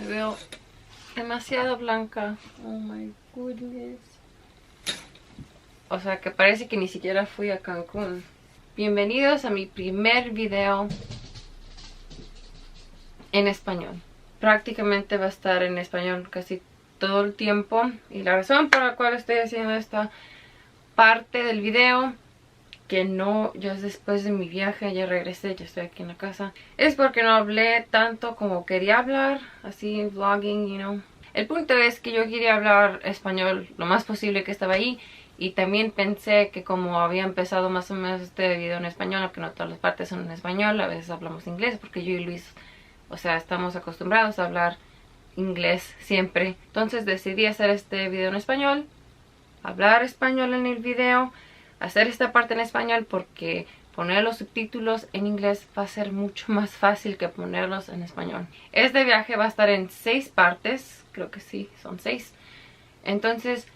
Me veo demasiado blanca. Oh my goodness. O sea que parece que ni siquiera fui a Cancún. Bienvenidos a mi primer video en español. Prácticamente va a estar en español casi todo el tiempo. Y la razón por la cual estoy haciendo esta parte del video, que no, ya después de mi viaje, ya regresé, ya estoy aquí en la casa, es porque no hablé tanto como quería hablar, así vlogging, you know. El punto es que yo quería hablar español lo más posible que estaba ahí. Y también pensé que como había empezado más o menos este video en español, aunque no todas las partes son en español, a veces hablamos inglés, porque yo y Luis, o sea, estamos acostumbrados a hablar inglés siempre. Entonces decidí hacer este video en español, hablar español en el video, hacer esta parte en español, porque poner los subtítulos en inglés va a ser mucho más fácil que ponerlos en español. Este viaje va a estar en 6 partes, creo que sí, son 6. Entonces,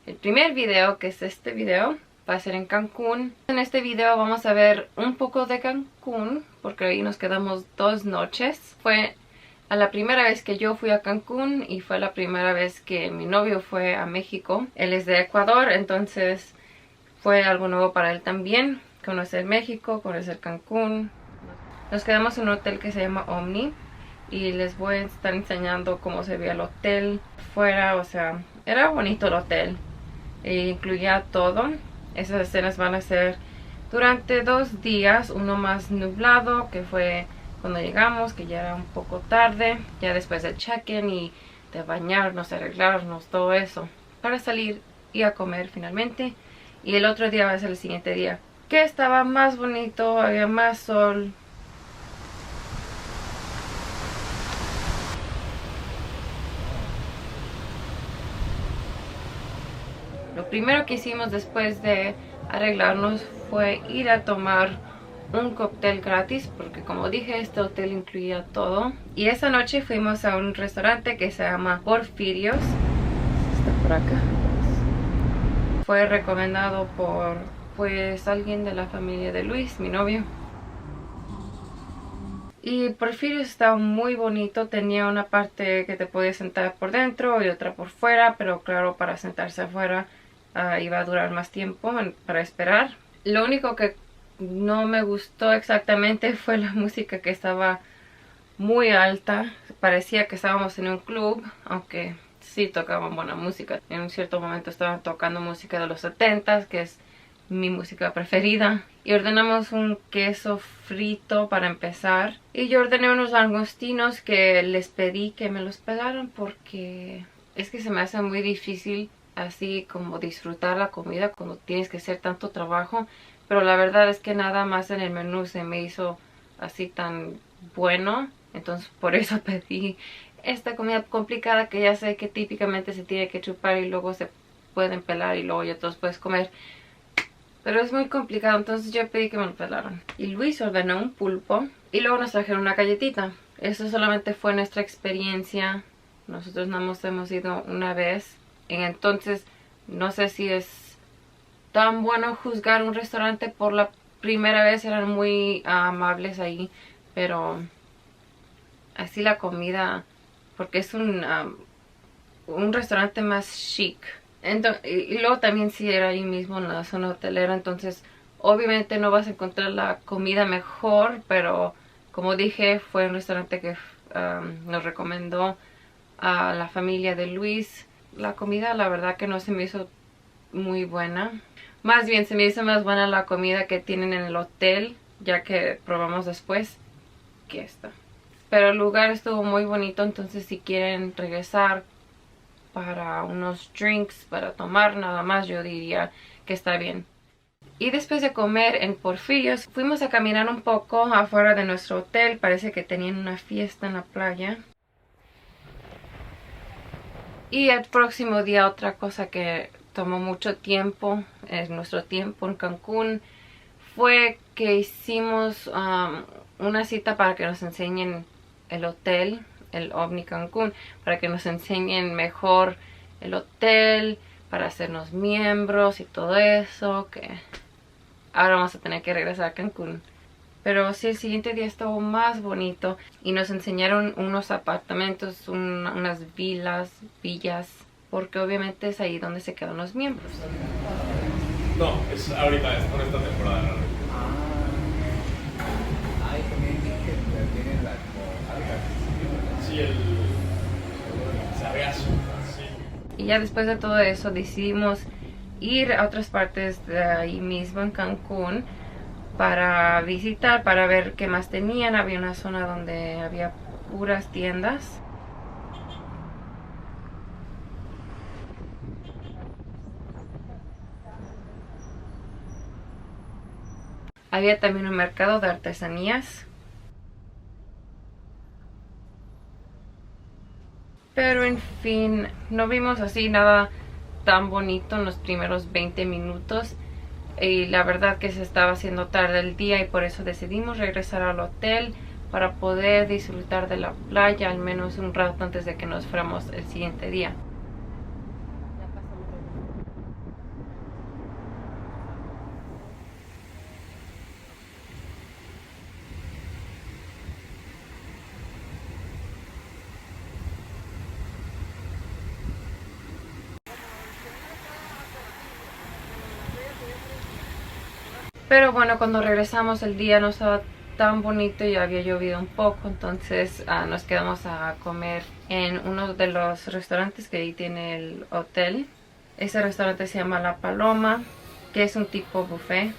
el primer video, que es este video, va a ser en Cancún. En este video vamos a ver un poco de Cancún, porque ahí nos quedamos 2 noches. Fue la primera vez que yo fui a Cancún y fue la primera vez que mi novio fue a México. Él es de Ecuador, entonces fue algo nuevo para él también. Conocer México, conocer Cancún. Nos quedamos en un hotel que se llama Omni. Y les voy a estar enseñando cómo se veía el hotel fuera. O sea, era bonito el hotel. Incluía todo. Esas escenas van a ser durante 2 días. Uno más nublado, que fue cuando llegamos, que ya era un poco tarde. Ya después del check-in y de bañarnos, arreglarnos, todo eso, para salir y a comer finalmente. Y el otro día va a ser el siguiente día, que estaba más bonito, había más sol. Lo primero que hicimos después de arreglarnos fue ir a tomar un cóctel gratis, porque como dije, este hotel incluía todo. Y esa noche fuimos a un restaurante que se llama Porfirios. Está por acá. Fue recomendado por pues alguien de la familia de Luis, mi novio. Y Porfirios estaba muy bonito, tenía una parte que te podías sentar por dentro y otra por fuera, pero claro, para sentarse afuera iba a durar más tiempo para esperar. Lo único que no me gustó exactamente fue la música, que estaba muy alta. Parecía que estábamos en un club, aunque sí tocaban buena música. En un cierto momento estaban tocando música de los 70s, que es mi música preferida. Y ordenamos un queso frito para empezar. Y yo ordené unos langostinos que les pedí que me los pelaran, porque es que se me hace muy difícil así como disfrutar la comida cuando tienes que hacer tanto trabajo. Pero la verdad es que nada más en el menú se me hizo así tan bueno. Entonces por eso pedí esta comida complicada, que ya sé que típicamente se tiene que chupar y luego se pueden pelar y luego ya todos puedes comer. Pero es muy complicado, entonces yo pedí que me lo pelaran. Y Luis ordenó un pulpo y luego nos trajeron una galletita. Eso solamente fue nuestra experiencia. Nosotros nada más hemos ido una vez. Entonces no sé si es tan bueno juzgar un restaurante por la primera vez. Eran muy amables ahí, pero así la comida, porque es un restaurante más chic. Entonces, y luego también si era ahí mismo en la zona hotelera, entonces obviamente no vas a encontrar la comida mejor, pero como dije, fue un restaurante que nos recomendó a la familia de Luis. La comida la verdad que no se me hizo muy buena. Más bien se me hizo más buena la comida que tienen en el hotel, ya que probamos después, que esta. Pero el lugar estuvo muy bonito, entonces si quieren regresar para unos drinks, para tomar nada más, yo diría que está bien. Y después de comer en Porfirios, fuimos a caminar un poco afuera de nuestro hotel. Parece que tenían una fiesta en la playa. Y el próximo día, otra cosa que tomó mucho tiempo, es nuestro tiempo en Cancún, fue que hicimos una cita para que nos enseñen el hotel, el Omni Cancún, para que nos enseñen mejor el hotel, para hacernos miembros y todo eso, que ahora vamos a tener que regresar a Cancún Pero sí, el siguiente día estuvo más bonito y nos enseñaron unos apartamentos, unas villas, porque obviamente es ahí donde se quedan los miembros. No, es ahorita, es por esta temporada realmente. Ay, también vi que tienen la como algas. Sí, el sargazo. Sí. Y ya después de todo eso decidimos ir a otras partes de ahí mismo en Cancún para visitar, para ver qué más tenían. Había una zona donde había puras tiendas. Había también un mercado de artesanías. Pero en fin, no vimos así nada tan bonito en los primeros 20 minutos. Y la verdad que se estaba haciendo tarde el día y por eso decidimos regresar al hotel para poder disfrutar de la playa al menos un rato antes de que nos fuéramos el siguiente día. Pero bueno, cuando regresamos el día no estaba tan bonito y había llovido un poco, entonces nos quedamos a comer en uno de los restaurantes que ahí tiene el hotel. Ese restaurante se llama La Paloma, que es un tipo buffet.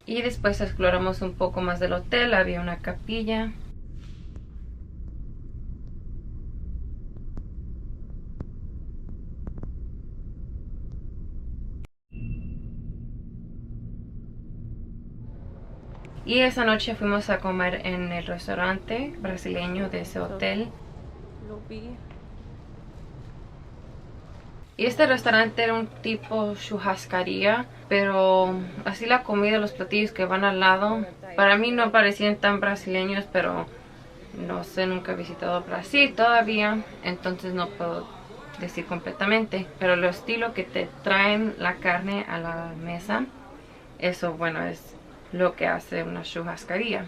Y después exploramos un poco más del hotel, había una capilla. Y esa noche fuimos a comer en el restaurante brasileño de ese hotel. Lo vi. Y este restaurante era un tipo churrascaría, pero así la comida, los platillos que van al lado, para mí no parecían tan brasileños, pero no sé, nunca he visitado Brasil todavía, entonces no puedo decir completamente. Pero el estilo que te traen la carne a la mesa, eso bueno es lo que hace una churrascaría.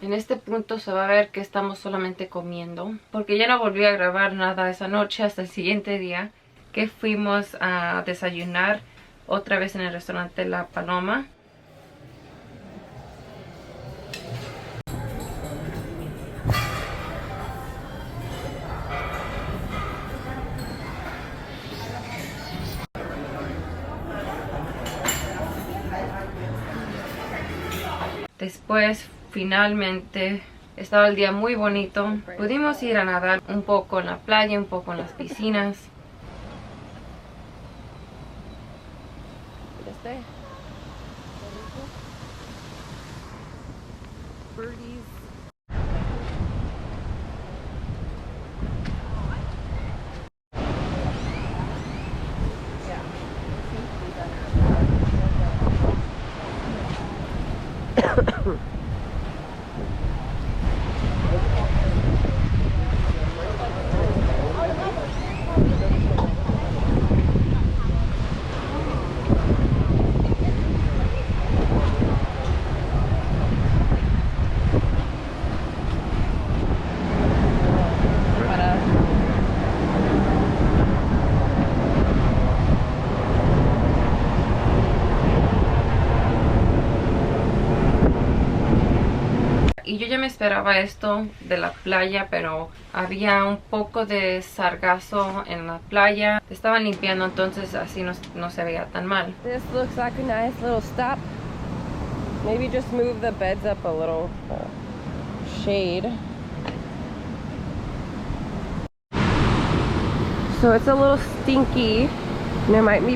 En este punto se va a ver que estamos solamente comiendo, porque ya no volví a grabar nada esa noche hasta el siguiente día que fuimos a desayunar otra vez en el restaurante La Paloma. Después, finalmente, estaba el día muy bonito. Pudimos ir a nadar un poco en la playa, un poco en las piscinas. ¿Viste? Birdies. Y yo ya me esperaba esto de la playa, pero había un poco de sargazo en la playa. Estaban limpiando, entonces así no se veía tan mal. This looks like a nice little stop. Maybe just move the beds up a little. Shade. So it's a little stinky, and it might be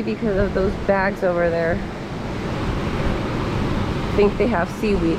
because of those bags over there. I think they have seaweed.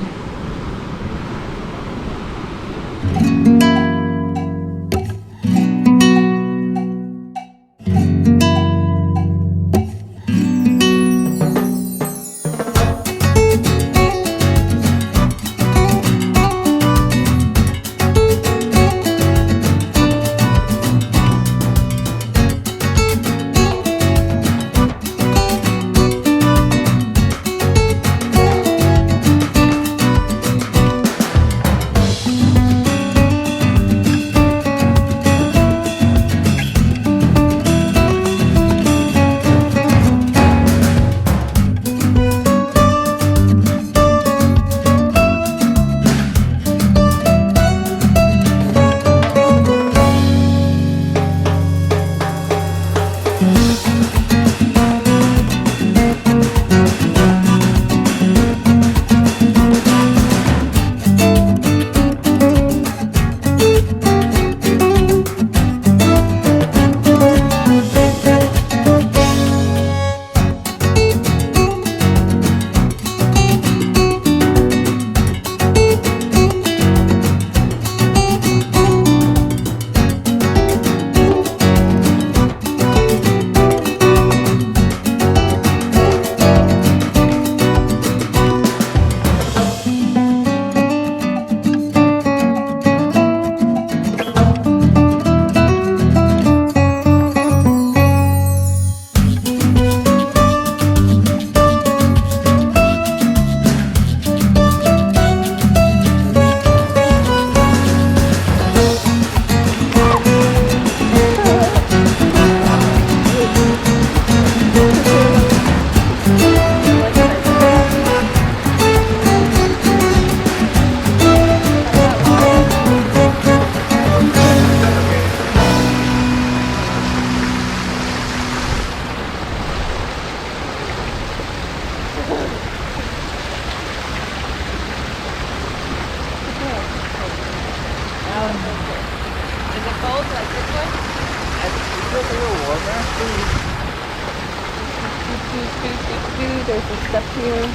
There's a step here.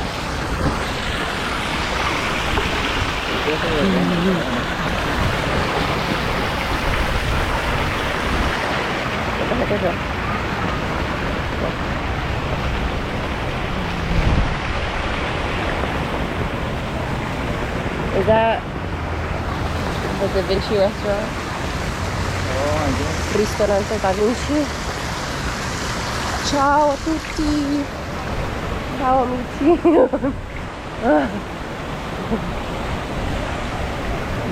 What the heck is that? Is that the Da Vinci restaurant? Oh, I guess. Ristorante Da Vinci. Ciao a tutti. Ciao amici.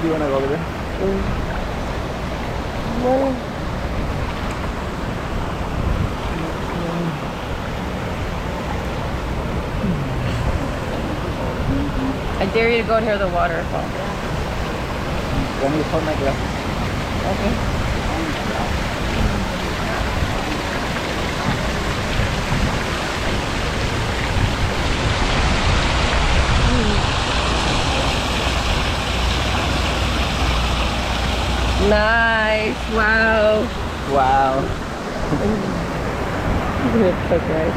Do you want to go over there? Well, I dare you to go near the waterfall. Let me hold my glasses. Okay. Nice. Wow. Wow. It's so great.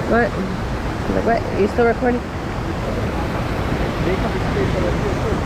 What? Like what? Are you still recording? They have a space over here too.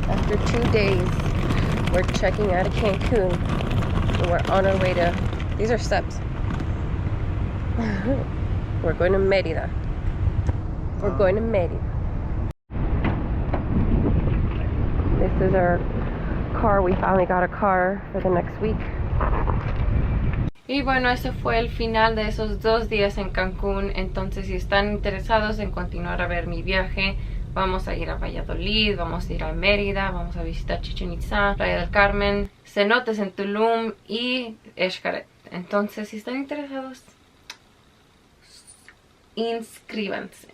After 2 days, we're checking out of Cancun. And we're on our way to, these are steps. We're going to Mérida. We're going to Mérida. This is our car. We finally got a car for the next week. Y bueno, ese fue el final de esos 2 días en Cancún. Entonces, si están interesados en continuar a ver mi viaje, vamos a ir a Valladolid, vamos a ir a Mérida, vamos a visitar Chichén Itzá, Playa del Carmen, cenotes en Tulum y Xcaret. Entonces, si están interesados, inscríbanse,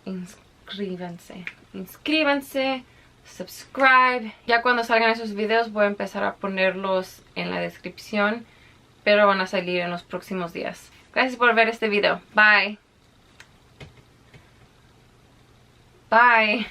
subscribe. Ya cuando salgan esos videos voy a empezar a ponerlos en la descripción, pero van a salir en los próximos días. Gracias por ver este video. Bye. Bye.